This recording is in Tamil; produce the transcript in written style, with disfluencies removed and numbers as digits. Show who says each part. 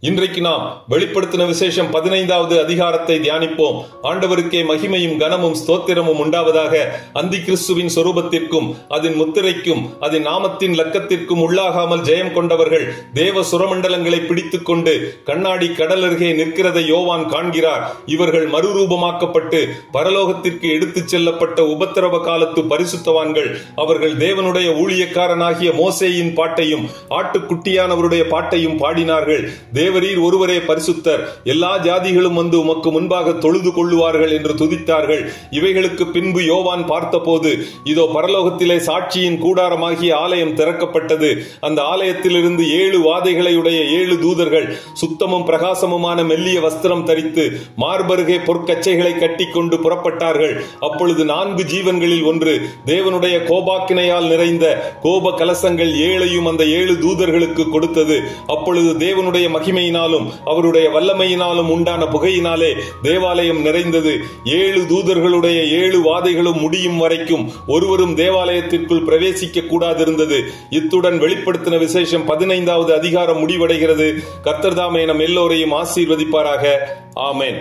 Speaker 1: இன்றைக்கு நாம் வெளிப்படுத்தின விசேஷம் 15வது அதிகாரத்தை தியானிப்போம். ஆண்டவருக்கே மகிமையும் கனமும் ஸ்தோத்திரமும் உண்டாவதாக. அந்தி கிறிஸ்துவின் சொரூபத்திற்கும் அதன் முத்திரைக்கும் அதன் நாமத்தின் லக்கத்திற்கும் உள்ளாகாமல் ஜெயம் கொண்டவர்கள் தேவ சுரமண்டலங்களை பிடித்துக் கொண்டு கண்ணாடி கடல் அருகே நிற்கிறதை யோவான் காண்கிறார். இவர்கள் மறுரூபமாக்கப்பட்டு பரலோகத்திற்கு எடுத்துச் செல்லப்பட்ட உபத்திரவ காலத்து பரிசுத்தவான்கள். அவர்கள் தேவனுடைய ஊழியக்காரனாகிய மோசேயின் பாட்டையும் ஆட்டுக்குட்டியானவருடைய பாட்டையும் பாடினார்கள். தேவரீர் ஒருவரே பரிசுத்தர், எல்லா ஜாதிகளும் வந்து உமக்கு முன்பாக தொழுது கொள்ளுவார்கள் என்று துதித்தார்கள். இவைகளுக்கு பின்பு யோவான் பார்த்தபோது இதோ பரலோகத்திலே சாட்சியின் கூடாரமாகிய ஆலயம் திறக்கப்பட்டது. அந்த ஆலயத்திலிருந்து 7 வாதைகளையுடைய 7 தூதர்கள் சுத்தமும் பிரகாசமுமான மெல்லிய வஸ்திரம் தரித்து மார்பருகே பொற்கச்சைகளை கட்டி கொண்டு புறப்பட்டார்கள். அப்பொழுது 4 ஜீவன்களில் ஒன்று தேவனுடைய கோபாக்கினையால் நிறைந்த கோப கலசங்கள் 7ஐயும் அந்த 7 தூதர்களுக்கு கொடுத்தது. அப்பொழுது தேவனுடைய மகிமையினாலும் அவருடைய வல்லமையினாலும் உண்டான புகையினாலே தேவாலயம் நிறைந்தது. 7 தூதர்களுடைய 7 வாதைகளும் முடியும் வரைக்கும் ஒருவரும் தேவாலயத்திற்குள் பிரவேசிக்க கூடாதிருந்தது. இத்துடன் வெளிப்படுத்தின விசேஷம் 15வது அதிகாரம் முடிவடைகிறது. கர்த்தர் தாமே நம் எல்லோரையும் ஆசீர்வதிப்பாராக. ஆமென்.